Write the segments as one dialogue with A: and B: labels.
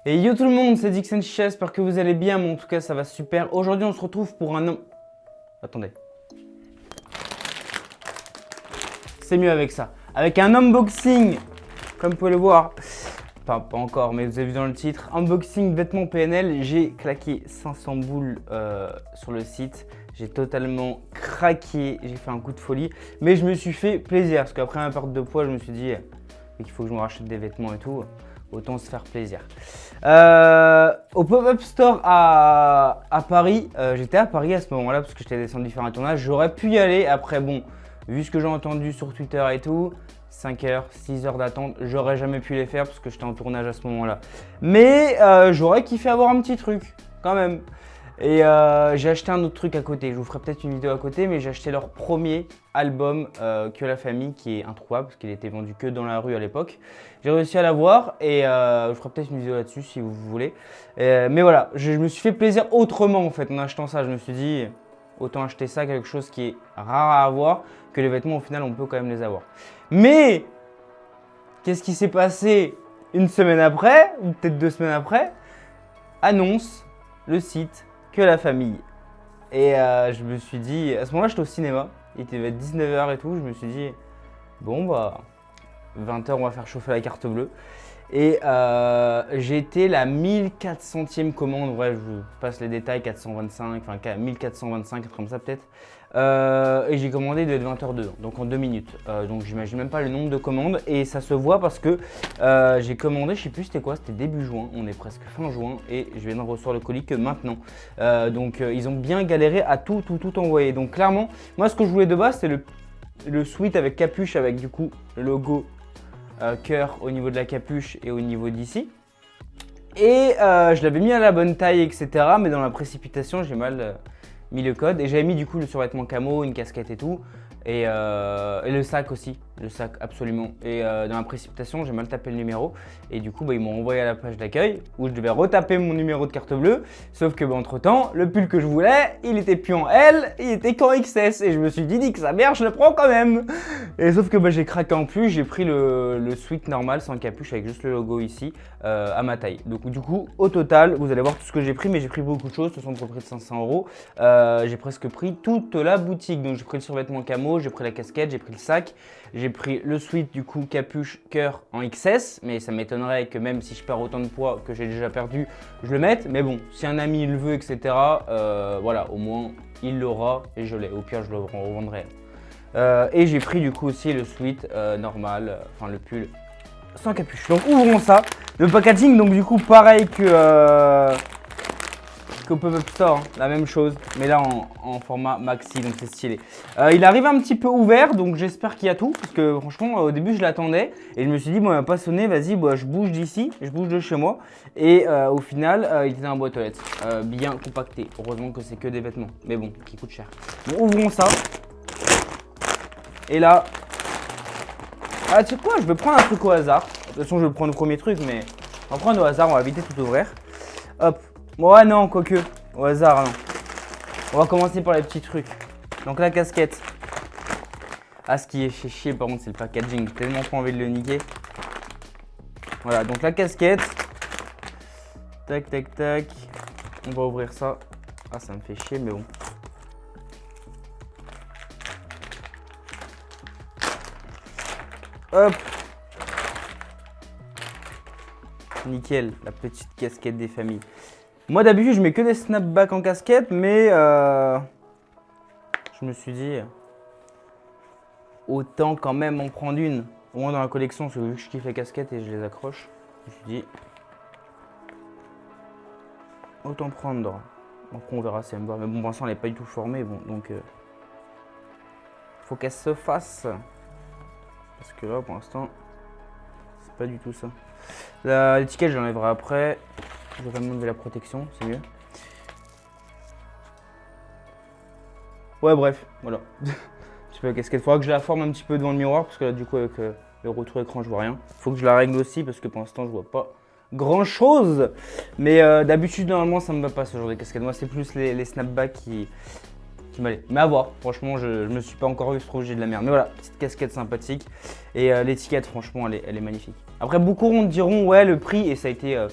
A: Et yo tout le monde, c'est Dixon Chicha, j'espère que vous allez bien, mais en tout cas ça va super. Aujourd'hui on se retrouve pour un... Attendez. C'est mieux avec ça. Avec un unboxing, comme vous pouvez le voir. Enfin, pas encore, mais vous avez vu dans le titre. Unboxing vêtements PNL. J'ai claqué 500 boules sur le site. J'ai totalement craqué, j'ai fait un coup de folie. Mais je me suis fait plaisir, parce qu'après ma perte de poids, je me suis dit qu'il faut que je me rachète des vêtements et tout. Autant se faire plaisir. Au pop-up store à Paris, j'étais à Paris à ce moment-là parce que j'étais descendu faire un tournage. J'aurais pu y aller. Après, bon, vu ce que j'ai entendu sur Twitter et tout, 5 heures, 6 heures d'attente, j'aurais jamais pu les faire parce que j'étais en tournage à ce moment-là. Mais j'aurais kiffé avoir un petit truc quand même. Et j'ai acheté un autre truc à côté. Je vous ferai peut-être une vidéo à côté, mais j'ai acheté leur premier album Que la famille, qui est introuvable parce qu'il était vendu que dans la rue à l'époque. J'ai réussi à l'avoir et je ferai peut-être une vidéo là-dessus si vous voulez. Mais voilà, je me suis fait plaisir autrement en fait en achetant ça. Je me suis dit, autant acheter ça, quelque chose qui est rare à avoir, que les vêtements au final on peut quand même les avoir. Mais qu'est-ce qui s'est passé une semaine après, ou peut-être 2 semaines après? Annonce le site Que la famille. Et je me suis dit, à ce moment-là j'étais au cinéma, il était 19 h et tout, je me suis dit, bon bah 20 h on va faire chauffer la carte bleue. Et j'ai été la 1400e commande, ouais je vous passe les détails, 425, enfin 1425, comme ça peut-être. Et j'ai commandé de 20h02, donc en 2 minutes. Donc j'imagine même pas le nombre de commandes et ça se voit parce que j'ai commandé, je sais plus c'était quoi, c'était début juin, on est presque fin juin et je viens de recevoir le colis que maintenant. Donc ils ont bien galéré à tout envoyer. Donc clairement, moi ce que je voulais de base c'est le sweat avec capuche avec du coup le logo cœur au niveau de la capuche et au niveau d'ici. Et je l'avais mis à la bonne taille etc. Mais dans la précipitation j'ai mal mis le code et j'avais mis du coup le survêtement camo, une casquette et tout. Et le sac aussi, le sac absolument. Et dans la précipitation, j'ai mal tapé le numéro. Et du coup, ils m'ont envoyé à la page d'accueil où je devais retaper mon numéro de carte bleue. Sauf que entre temps, le pull que je voulais, il était plus en L, il était qu'en XS. Et je me suis dit que sa mère, je le prends quand même. Et sauf que j'ai craqué en plus, j'ai pris le sweat normal sans capuche avec juste le logo ici à ma taille. Donc du coup, au total, vous allez voir tout ce que j'ai pris, mais j'ai pris beaucoup de choses. Ce sont pour près de 500 €. J'ai presque pris toute la boutique. Donc j'ai pris le survêtement camo, j'ai pris la casquette, j'ai pris le sac, j'ai pris le sweat du coup capuche cœur en XS, mais ça m'étonnerait que même si je perds autant de poids que j'ai déjà perdu, je le mette. Mais bon, si un ami le veut, etc., voilà, au moins il l'aura et je l'ai. Au pire, je le revendrai. Et j'ai pris du coup aussi le sweat normal, enfin le pull sans capuche. Donc ouvrons ça. Le packaging, donc du coup pareil que qu'au pop-up store, hein, la même chose, mais là en format maxi, donc c'est stylé. Il arrive un petit peu ouvert, donc j'espère qu'il y a tout, parce que franchement au début je l'attendais et je me suis dit bon il m'a pas sonné, vas-y je bouge d'ici, je bouge de chez moi et au final il était dans la boîte aux lettres, bien compacté. Heureusement que c'est que des vêtements, mais bon qui coûtent cher. Bon, ouvrons ça. Et là, ah tu sais quoi, je vais prendre un truc au hasard. De toute façon je vais prendre le premier truc, mais on va prendre au hasard, on va éviter tout ouvrir. Hop. Ouais non, quoique, au hasard non. On va commencer par les petits trucs. Donc la casquette. Ah ce qui est fait chier par contre c'est le packaging, j'ai tellement pas envie de le niquer. Voilà, donc la casquette. Tac tac tac. On va ouvrir ça. Ah ça me fait chier mais bon. Hop. Nickel, la petite casquette des familles. Moi d'habitude je mets que des snapbacks en casquette, mais je me suis dit autant quand même en prendre une, au moins dans la collection, parce que vu que je kiffe les casquettes et je les accroche, je me suis dit autant prendre. Après on verra si elle me va, mais bon pour l'instant elle n'est pas du tout formée, bon donc faut qu'elle se fasse, parce que là pour l'instant c'est pas du tout ça. L'étiquette j'enlèverai après. Je vais quand même enlever la protection, c'est mieux. Ouais bref, voilà. Je sais pas la casquette. Faudra que je la forme un petit peu devant le miroir parce que là du coup avec le retour écran je vois rien. Faut que je la règle aussi parce que pour l'instant je vois pas grand chose. Mais d'habitude normalement ça me va pas ce genre de casquette. Moi c'est plus les snapbacks qui m'allaient. Mais à voir, franchement je me suis pas encore eu ce projet de la merde. Mais voilà, petite casquette sympathique. Et l'étiquette franchement elle est magnifique. Après beaucoup diront ouais le prix et ça a été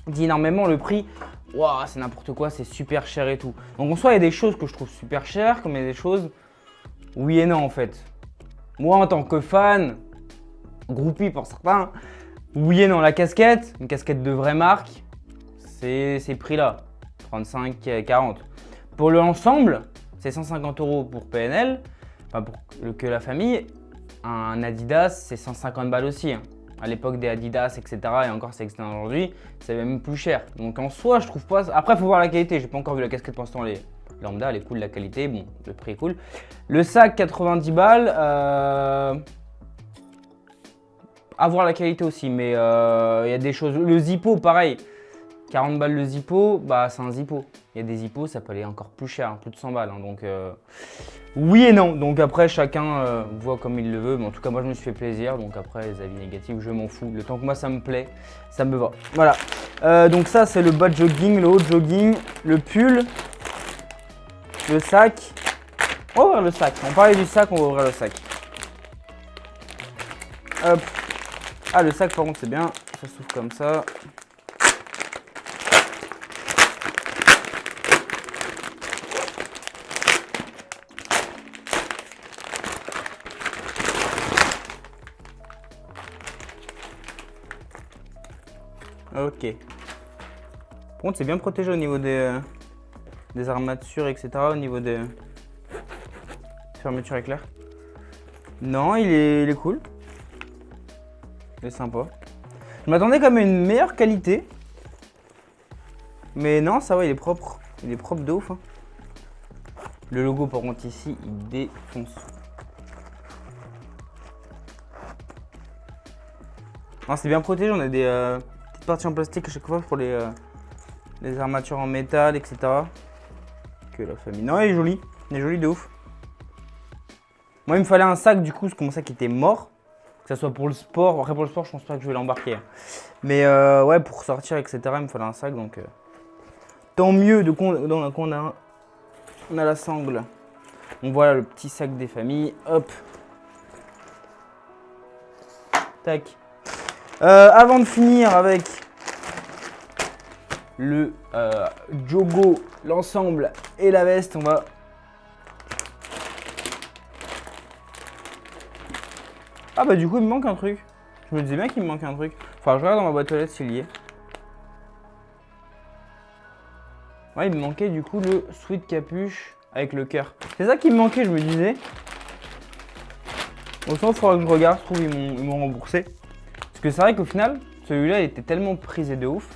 A: dit énormément. Le prix, waouh, c'est n'importe quoi, c'est super cher et tout. Donc en soi, il y a des choses que je trouve super chères, comme il y a des choses oui et non en fait. Moi, en tant que fan, groupie pour certains, oui et non. La casquette, une casquette de vraie marque, c'est ces prix-là, 35, 40. Pour l'ensemble, c'est 150 € pour PNL, enfin pour que la famille. Un Adidas, c'est 150 balles aussi. Hein. À l'époque des Adidas, etc. Et encore, c'est externe aujourd'hui, c'est même plus cher. Donc en soi, je trouve pas. Après, il faut voir la qualité. J'ai pas encore vu la casquette pour l'instant. Les lambda, elle est cool, la qualité. Bon, le prix est cool. Le sac, 90 balles. À voir la qualité aussi. Mais il y a des choses. Le Zippo, pareil. 40 balles le Zippo, bah c'est un Zippo. Il y a des Zippos, ça peut aller encore plus cher, hein, plus de 100 balles. Hein, donc oui et non. Donc après, chacun voit comme il le veut. Mais en tout cas, moi, je me suis fait plaisir. Donc après, les avis négatifs, je m'en fous. Le temps que moi, ça me plaît, ça me va. Voilà. Donc ça, c'est le bas de jogging, le haut de jogging, le pull, le sac. On va ouvrir le sac. On parlait du sac, on va ouvrir le sac. Hop. Ah, le sac, par contre, c'est bien. Ça s'ouvre comme ça. Ok. Par contre, c'est bien protégé au niveau des armatures, etc. Au niveau des fermetures éclair. Non, il est cool. Il est sympa. Je m'attendais quand même à une meilleure qualité. Mais non, ça va, il est propre. Il est propre de ouf. Hein. Le logo, par contre, ici, il défonce. Non, c'est bien protégé. On a des petites parties en plastique à chaque fois pour les armatures en métal, etc. Que la famille. Non, il est joli. Il est joli de ouf. Moi, il me fallait un sac, du coup, c'est comme ça qui était mort. Que ce soit pour le sport. Après, pour le sport, je pense pas que je vais l'embarquer. Mais ouais, pour sortir, etc., il me fallait un sac. Donc, tant mieux qu'on a la sangle. Donc, voilà le petit sac des familles. Hop. Tac. Avant de finir avec le Jogo, l'ensemble et la veste, on va... Ah bah du coup il me manque un truc. Je me disais bien qu'il me manque un truc. Enfin je regarde dans ma boîte aux lettres s'il y est. Ouais, il me manquait du coup le sweat capuche avec le cœur. C'est ça qui me manquait, je me disais. Au sens, il faudra que je regarde, je trouve ils m'ont remboursé. Parce que c'est vrai qu'au final, celui-là il était tellement prisé de ouf.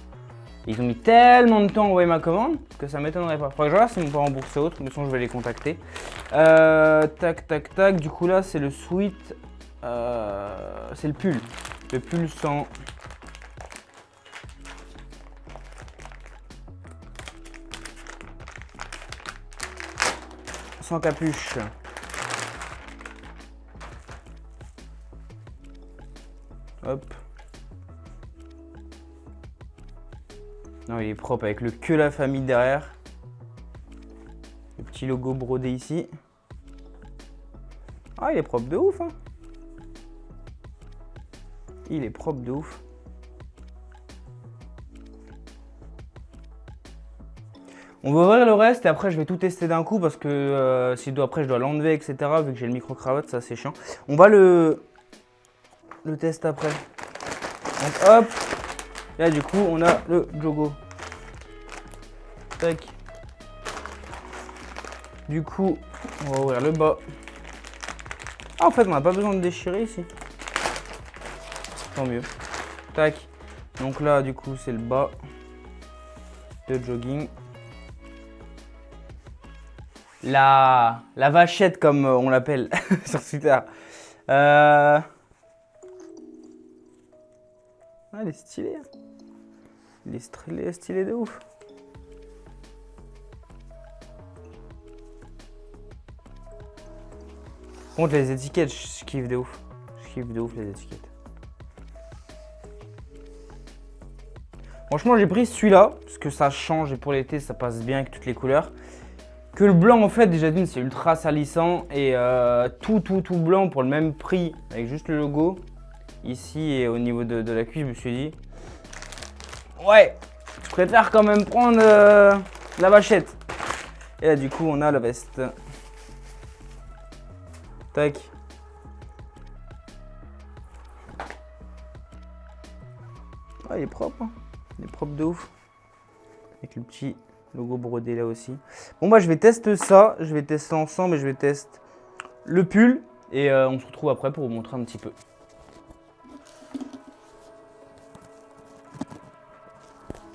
A: Ils ont mis tellement de temps à envoyer ma commande que ça m'étonnerait pas. Faudrait que je regarde s'ils m'ont pas remboursé autre, mais sinon je vais les contacter. Tac, tac, tac. Du coup là c'est le sweat. C'est le pull. Le pull sans capuche. Hop. Non, il est propre avec le que la famille derrière. Le petit logo brodé ici. Ah, il est propre de ouf, hein. Il est propre de ouf. On va ouvrir le reste et après je vais tout tester d'un coup parce que après je dois l'enlever, etc. Vu que j'ai le micro-cravate, ça c'est chiant. On va le test après. Donc hop. Là du coup on a le Jogo. Tac. Du coup on va ouvrir le bas. Ah en fait on n'a pas besoin de déchirer ici. Tant mieux. Tac. Donc là du coup c'est le bas de jogging. La vachette comme on l'appelle sur Twitter. Ah, il est stylé. Il est stylé de ouf. Par contre les étiquettes, je kiffe de ouf. Je kiffe de ouf les étiquettes. Franchement j'ai pris celui-là parce que ça change et pour l'été ça passe bien avec toutes les couleurs. Que le blanc en fait déjà d'une c'est ultra salissant et tout blanc pour le même prix avec juste le logo ici et au niveau de la cuisse je me suis dit ouais Je préfère quand même prendre la vachette. Et là, du coup, on a la veste. Tac. Ah, il est propre. Hein. Il est propre de ouf. Avec le petit logo brodé là aussi. Bon, bah, je vais tester ça. Je vais tester ensemble et je vais tester le pull. Et on se retrouve après pour vous montrer un petit peu.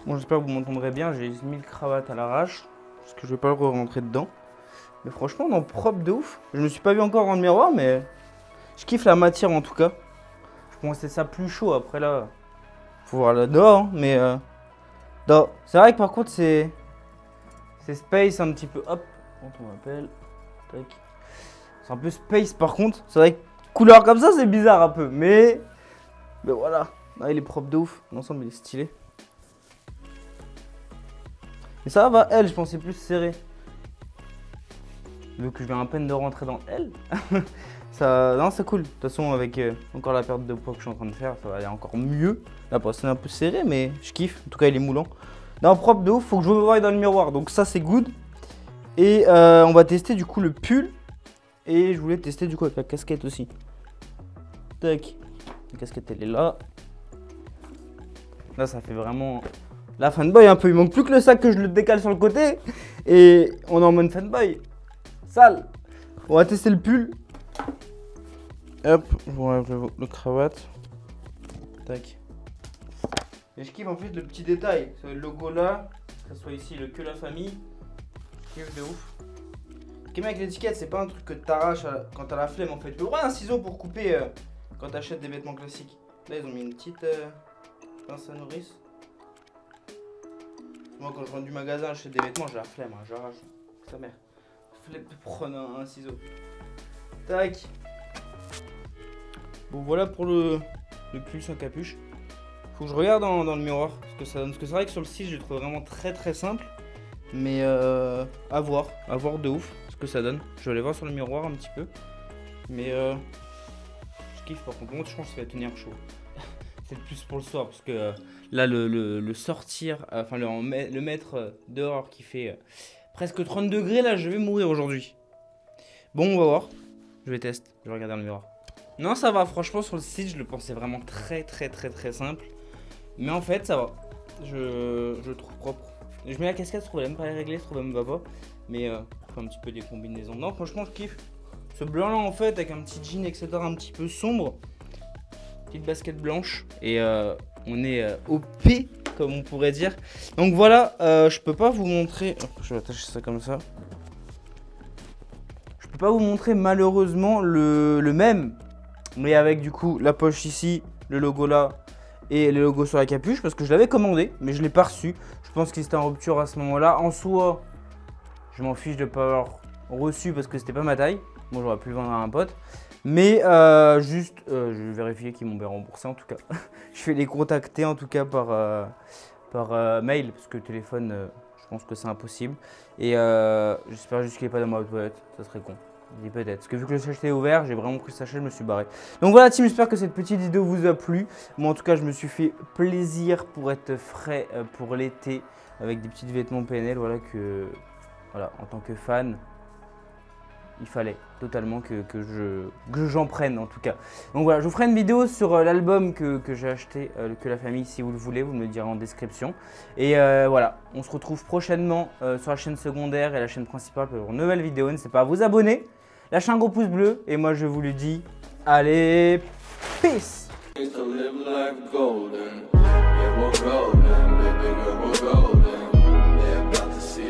A: Bon, j'espère que vous m'entendrez bien. J'ai mis le cravate à l'arrache. Parce que je vais pas le rentrer dedans. Mais franchement, non, propre de ouf. Je me suis pas vu encore dans le miroir, mais je kiffe la matière en tout cas. Je pensais ça plus chaud. Après là, faut voir là dehors. Hein, mais non. C'est vrai que par contre, c'est space un petit peu. Hop, comment on m'appelle. Tac. C'est un peu space par contre. C'est vrai que couleur comme ça, c'est bizarre un peu. Mais voilà. Ah, il est propre de ouf. L'ensemble, il est stylé. Mais ça va, elle, je pensais plus serré. Vu que je viens à peine de rentrer dans elle. Ça, non, c'est cool. De toute façon, avec encore la perte de poids que je suis en train de faire, ça va aller encore mieux. Là, c'est un peu serré, mais je kiffe. En tout cas, il est moulant. Non, propre de ouf, faut que je me voie dans le miroir. Donc ça, c'est good. Et on va tester du coup le pull. Et je voulais tester du coup avec la casquette aussi. Tac. La casquette, elle est là. Là, ça fait vraiment la fanboy un peu. Il manque plus que le sac que je le décale sur le côté. Et on est en mode fanboy. Sale. On va tester le pull. Hop, je vous enlève le cravate. Tac. Et je kiffe en fait le petit détail. Le logo là, que ce soit ici le que la famille. Je kiffe de ouf. Ce qui est bien avec l'étiquette, c'est pas un truc que t'arraches quand t'as la flemme en fait. Tu peux prendre un ciseau pour couper quand t'achètes des vêtements classiques. Là, ils ont mis une petite pince à nourrice. Moi, quand je rentre du magasin, j'achète des vêtements, j'ai la flemme, hein, j'arrache. Sa mère. Flemme de prendre un ciseau. Tac. Bon, voilà pour le pull sans capuche. Faut que je regarde dans le miroir ce que ça donne. Parce que c'est vrai que sur le site, je le trouve vraiment très très simple. Mais à voir de ouf ce que ça donne. Je vais aller voir sur le miroir un petit peu. Mais je kiffe par contre. Je pense qu'il va tenir chaud. C'est plus pour le soir parce que là le sortir, enfin le mettre dehors qui fait presque 30 degrés là, je vais mourir aujourd'hui. Bon, on va voir. Je vais tester. Je vais regarder dans le miroir. Non, ça va. Franchement, sur le site, je le pensais vraiment très simple. Mais en fait, ça va. Je le trouve propre. Je mets la casquette, je trouve elle même pas réglée, je trouve elle me va pas. Mais je fais un petit peu des combinaisons. Non, franchement, je kiffe. Ce blanc là, en fait, avec un petit jean, etc., un petit peu sombre. Petite basket blanche. Et on est OP, comme on pourrait dire. Donc voilà, je peux pas vous montrer. Hop, je vais attacher ça comme ça. Je peux pas vous montrer malheureusement le même. Mais avec du coup la poche ici, le logo là et le logo sur la capuche. Parce que je l'avais commandé, mais je l'ai pas reçu. Je pense qu'il était en rupture à ce moment-là. En soi, je m'en fiche de pas avoir reçu parce que c'était pas ma taille. Moi, j'aurais pu le vendre à un pote. Mais juste, je vais vérifier qu'ils m'ont bien remboursé en tout cas. Je vais les contacter en tout cas par mail. Parce que le téléphone, je pense que c'est impossible. Et j'espère juste qu'il n'est pas dans ma toilette. Ça serait con. Je dis peut-être. Parce que vu que le sachet est ouvert, j'ai vraiment pris le sachet, je me suis barré. Donc voilà team, j'espère que cette petite vidéo vous a plu. Moi en tout cas, je me suis fait plaisir pour être frais pour l'été. Avec des petits vêtements PNL, voilà que... Voilà, en tant que fan, il fallait totalement que j'en prenne en tout cas. Donc voilà, je vous ferai une vidéo sur l'album que j'ai acheté, que la famille, si vous le voulez, vous me le direz en description. Et voilà, on se retrouve prochainement sur la chaîne secondaire et la chaîne principale pour une nouvelle vidéo. N'hésitez pas à vous abonner, lâchez un gros pouce bleu et moi je vous le dis, allez, peace!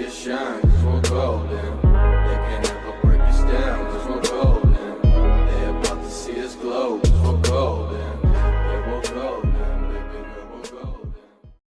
A: Shine,